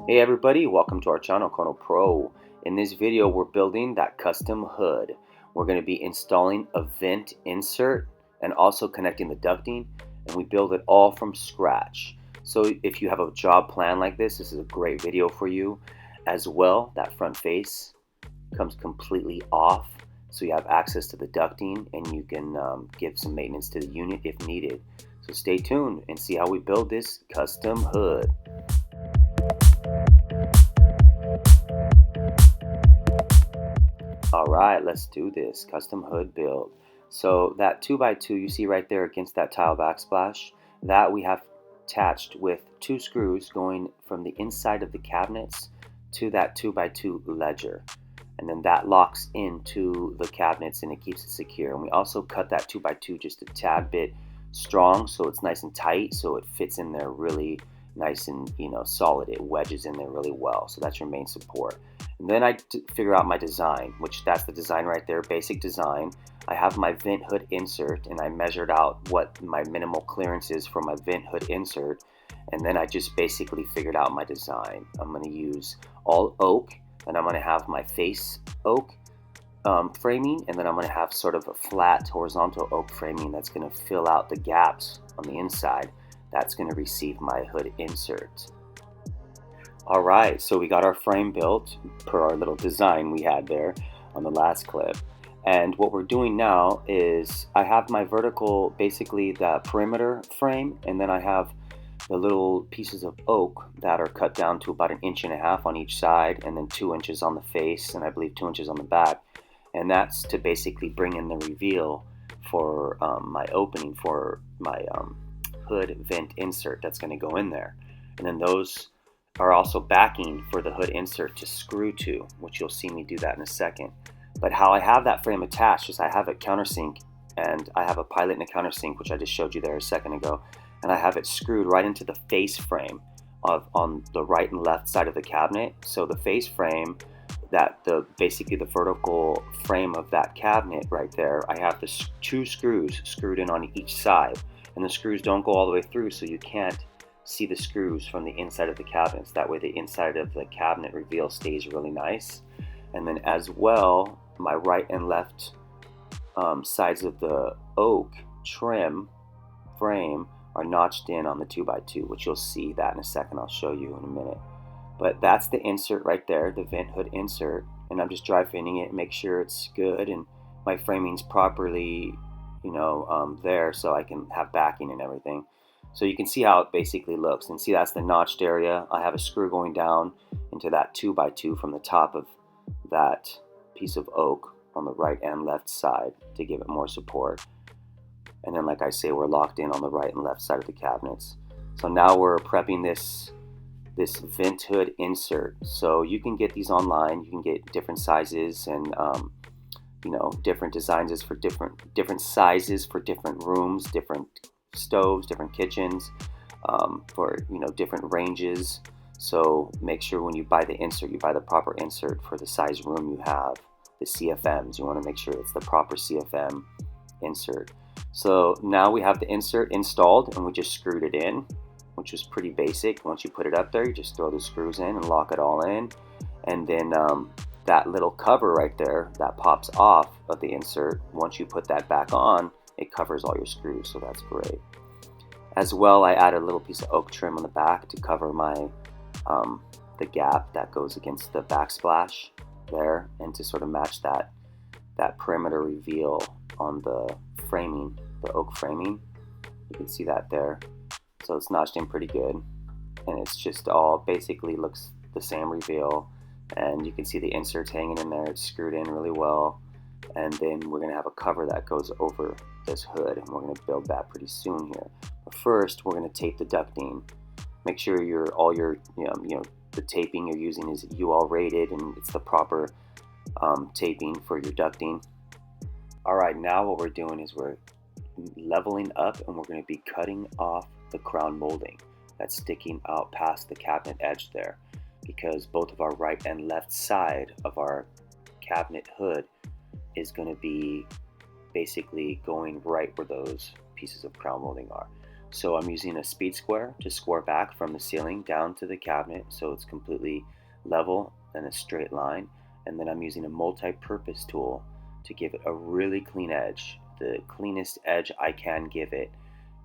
Hey everybody, welcome to our channel, Kono Pro. In this video, we're building that custom hood. We're going to be installing a vent insert and also connecting the ducting, and we build it all from scratch. So if you have a job plan like this is a great video for you. As well, that front face comes completely off, so you have access to the ducting and you can give some maintenance to the unit if needed. So stay tuned and see how we build this custom hood. Alright, let's do this. Custom hood build. So that 2x2 you see right there against that tile backsplash, that we have attached with 2 screws going from the inside of the cabinets to that 2x2 ledger. And then that locks into the cabinets and it keeps it secure. And we also cut that 2x2 just a tad bit strong so it's nice and tight, so it fits in there really nice and solid. It wedges in there really well. So that's your main support. And then I figure out my design, which that's the design right there, basic design. I have my vent hood insert and I measured out what my minimal clearance is for my vent hood insert. And then I just basically figured out my design. I'm going to use all oak, and I'm going to have my face oak framing, and then I'm going to have sort of a flat horizontal oak framing that's going to fill out the gaps on the inside. That's going to receive my hood insert. Alright, so we got our frame built per our little design we had there on the last clip. And what we're doing now is I have my vertical, basically the perimeter frame, and then I have the little pieces of oak that are cut down to about 1.5 inches on each side, and then 2 inches on the face, and I believe 2 inches on the back. And that's to basically bring in the reveal for my opening for my hood vent insert that's going to go in there. And then those are also backing for the hood insert to screw to, which you'll see me do that in a second. But how I have that frame attached is I have it countersink, and I have a pilot and a countersink, which I just showed you there a second ago, and I have it screwed right into the face frame on the right and left side of the cabinet. So the face frame, basically the vertical frame of that cabinet right there, I have the 2 screws screwed in on each side, and the screws don't go all the way through, so you can't see the screws from the inside of the cabinets. That way the inside of the cabinet reveal stays really nice. And then as well, my right and left sides of the oak trim frame are notched in on the 2x2, which you'll see that in a second. I'll show you in a minute. But that's the insert right there, the vent hood insert, and I'm just dry fitting it and make sure it's good and my framing's properly there, so I can have backing and everything. So you can see how it basically looks, and see that's the notched area. I have a screw going down into that 2x2 from the top of that piece of oak on the right and left side to give it more support. And then, like I say, we're locked in on the right and left side of the cabinets. So now we're prepping this vent hood insert. So you can get these online. You can get different sizes and different designs for different sizes for different rooms, different stoves, different kitchens, for different ranges. So make sure when you buy the insert, you buy the proper insert for the size room you have. The CFMs, you want to make sure it's the proper CFM insert. So now we have the insert installed, and we just screwed it in, which was pretty basic. Once you put it up there, you just throw the screws in and lock it all in, and then that little cover right there that pops off of the insert, once you put that back on, it covers all your screws, so that's great. As well, I added a little piece of oak trim on the back to cover my the gap that goes against the backsplash there, and to sort of match that perimeter reveal on the framing, the oak framing. You can see that there. So it's notched in pretty good, and it's just all basically looks the same reveal, and you can see the inserts hanging in there. It's screwed in really well. And then we're going to have a cover that goes over this hood, and we're going to build that pretty soon here. But first, we're going to tape the ducting. Make sure the taping you're using is UL rated and it's the proper taping for your ducting. Alright, now what we're doing is we're leveling up, and we're going to be cutting off the crown molding that's sticking out past the cabinet edge there, because both of our right and left side of our cabinet hood is going to be basically going right where those pieces of crown molding are. So I'm using a speed square to square back from the ceiling down to the cabinet so it's completely level and a straight line. And then I'm using a multi-purpose tool to give it a really clean edge, the cleanest edge I can give it,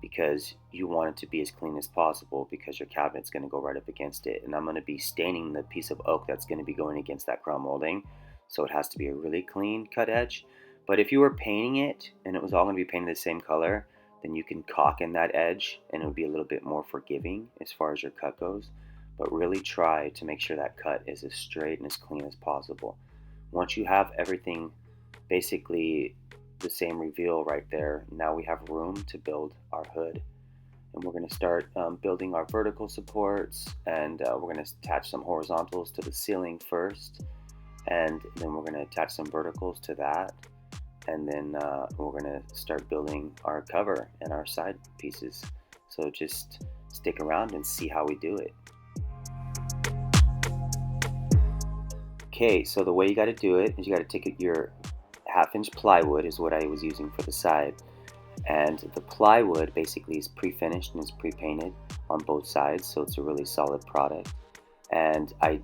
because you want it to be as clean as possible because your cabinet's going to go right up against it. And I'm going to be staining the piece of oak that's going to be going against that crown molding, so it has to be a really clean cut edge. But if you were painting it and it was all going to be painted the same color, then you can caulk in that edge and it would be a little bit more forgiving as far as your cut goes. But really try to make sure that cut is as straight and as clean as possible. Once you have everything basically the same reveal right there, now we have room to build our hood. And we're going to start building our vertical supports, and we're going to attach some horizontals to the ceiling first, and then we're going to attach some verticals to that, and then we're going to start building our cover and our side pieces. So just stick around and see how we do it. Okay, so the way you got to do it is you got to take your 1/2-inch plywood is what I was using for the side, and the plywood basically is pre-finished and it's pre-painted on both sides, so it's a really solid product. And I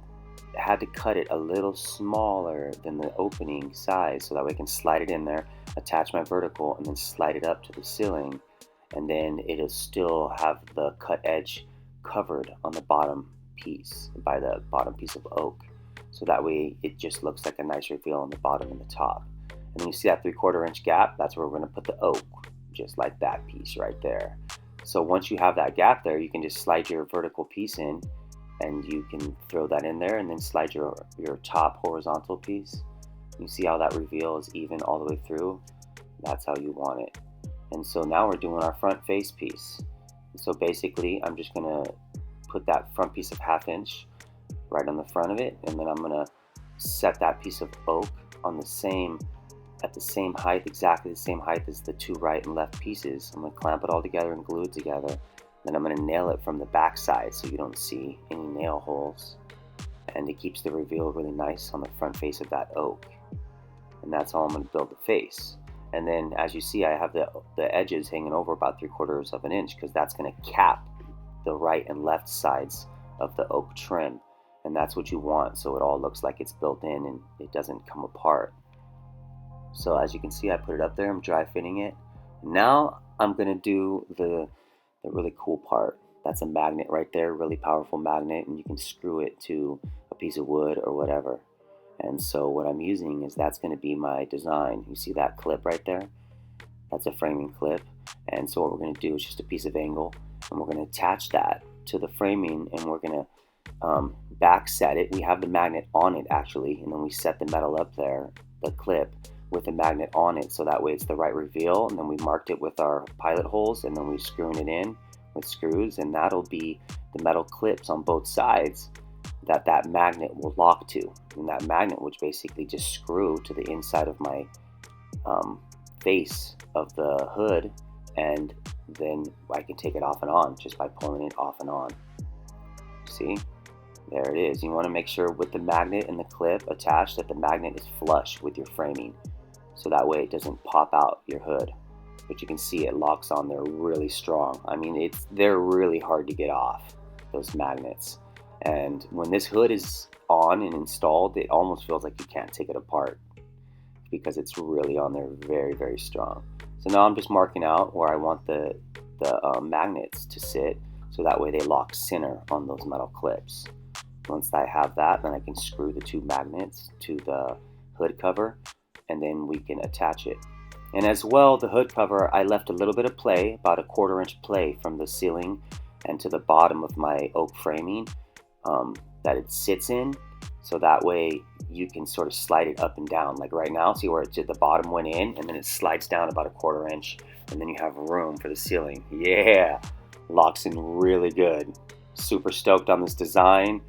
had to cut it a little smaller than the opening size so that way I can slide it in there, attach my vertical, and then slide it up to the ceiling, and then it'll still have the cut edge covered on the bottom piece by the bottom piece of oak, so that way it just looks like a nice reveal on the bottom and the top. And then you see that 3/4 inch gap, that's where we're going to put the oak, just like that piece right there. So once you have that gap there, you can just slide your vertical piece in, and you can throw that in there and then slide your top horizontal piece. You see how that reveal is even all the way through? That's how you want it. And so now we're doing our front face piece. So basically I'm just going to put that front piece of 1/2 inch right on the front of it, and then I'm going to set that piece of oak on at the same height, exactly the same height as the two right and left pieces. I'm going to clamp it all together and glue it together. Then I'm going to nail it from the back side so you don't see any nail holes. And it keeps the reveal really nice on the front face of that oak. And that's how I'm going to build the face. And then as you see, I have the edges hanging over about 3/4 of an inch because that's going to cap the right and left sides of the oak trim. And that's what you want, so it all looks like it's built in and it doesn't come apart. So as you can see, I put it up there, I'm dry fitting it. Now I'm going to do the really cool part. That's a magnet right there, really powerful magnet, and you can screw it to a piece of wood or whatever. And so what I'm using is that's going to be my design. You see that clip right there? That's a framing clip. And so what we're going to do is just a piece of angle, and we're going to attach that to the framing, and we're going to back set it. We have the magnet on it actually, and then we set the metal up there, the clip, with the magnet on it, so that way it's the right reveal. And then we marked it with our pilot holes, and then we're screwing it in with screws, and that'll be the metal clips on both sides that magnet will lock to. And that magnet would basically just screw to the inside of my face of the hood, and then I can take it off and on just by pulling it off and on. See? There it is. You want to make sure with the magnet and the clip attached that the magnet is flush with your framing, so that way it doesn't pop out your hood. But you can see it locks on there really strong. I mean, they're really hard to get off, those magnets. And when this hood is on and installed, it almost feels like you can't take it apart because it's really on there very, very strong. So now I'm just marking out where I want the magnets to sit, so that way they lock center on those metal clips. Once I have that, then I can screw the two magnets to the hood cover, and then we can attach it. And as well, the hood cover, I left a little bit of play, about a 1/4 inch play from the ceiling and to the bottom of my oak framing that it sits in, so that way you can sort of slide it up and down. Like right now, see where the bottom went in, and then it slides down about a 1/4 inch, and then you have room for the ceiling. Yeah, locks in really good. Super stoked on this design.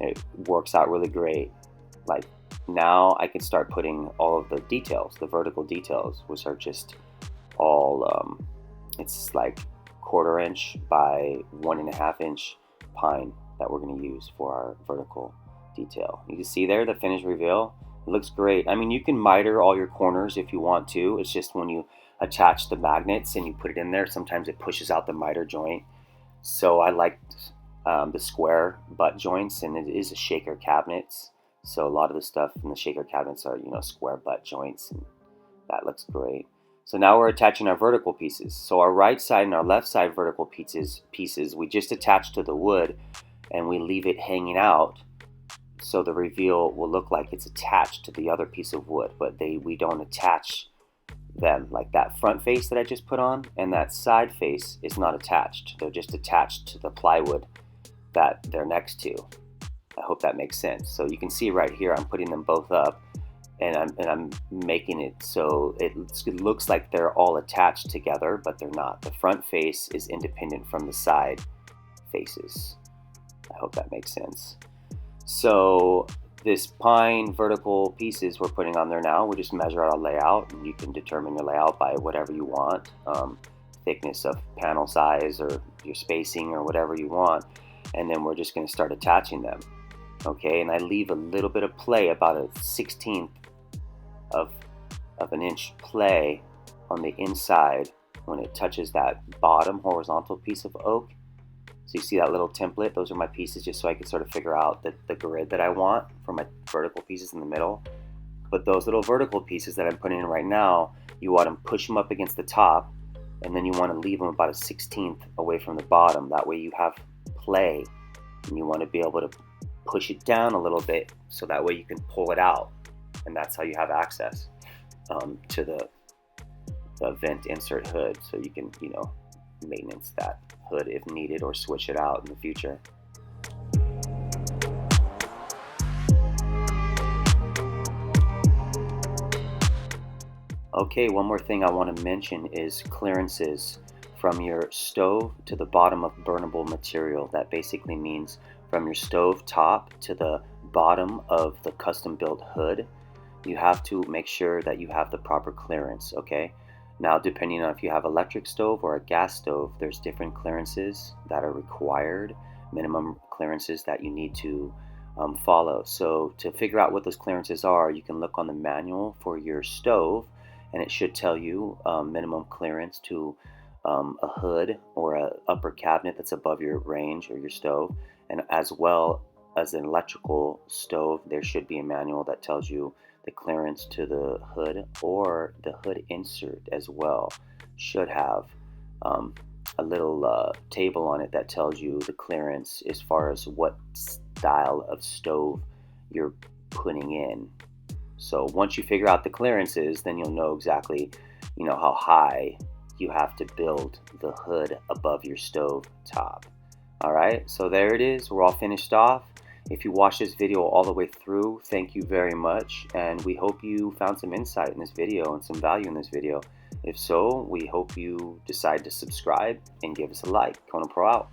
It works out really great. Like now I can start putting all of the details, the vertical details, which are just all, it's like 1/4 inch by 1.5 inch pine that we're going to use for our vertical detail. You can see there the finished reveal. It looks great. I mean, you can miter all your corners if you want to. It's just when you attach the magnets and you put it in there, sometimes it pushes out the miter joint. So I like the square butt joints, and it is a shaker cabinets. So a lot of the stuff in the shaker cabinets are, square butt joints, and that looks great. So now we're attaching our vertical pieces. So our right side and our left side vertical pieces we just attach to the wood, and we leave it hanging out. So the reveal will look like it's attached to the other piece of wood, but we don't attach them. Like that front face that I just put on and that side face is not attached. They're just attached to the plywood that they're next to. I hope that makes sense. So you can see right here, I'm putting them both up, and I'm making it so it looks like they're all attached together, but they're not. The front face is independent from the side faces. I hope that makes sense. So this pine vertical pieces we're putting on there now, we just measure out a layout, and you can determine your layout by whatever you want, thickness of panel size or your spacing or whatever you want, and then we're just going to start attaching them. Okay, and I leave a little bit of play, about a 1/16 of an inch play on the inside when it touches that bottom horizontal piece of oak. So you see that little template? Those are my pieces, just so I can sort of figure out the grid that I want for my vertical pieces in the middle. But those little vertical pieces that I'm putting in right now, you want to push them up against the top, and then you want to leave them about a 1/16 away from the bottom. That way you have play, and you want to be able to push it down a little bit, so that way you can pull it out, and that's how you have access to the vent insert hood, so you can, maintenance that hood if needed, or switch it out in the future. Okay, one more thing I want to mention is clearances from your stove to the bottom of burnable material. That basically means from your stove top to the bottom of the custom built hood. You have to make sure that you have the proper clearance, okay? Now, depending on if you have electric stove or a gas stove, there's different clearances that are required, minimum clearances that you need to follow. So to figure out what those clearances are, you can look on the manual for your stove, and it should tell you minimum clearance to a hood or a upper cabinet that's above your range or your stove. And as well as an electrical stove, there should be a manual that tells you the clearance to the hood, or the hood insert as well should have a little table on it that tells you the clearance as far as what style of stove you're putting in. So once you figure out the clearances, then you'll know exactly, how high you have to build the hood above your stove top. All right, so there it is. We're all finished off. If you watched this video all the way through, thank you very much, and we hope you found some insight in this video and some value in this video. If so, we hope you decide to subscribe and give us a like. Conan Pro out.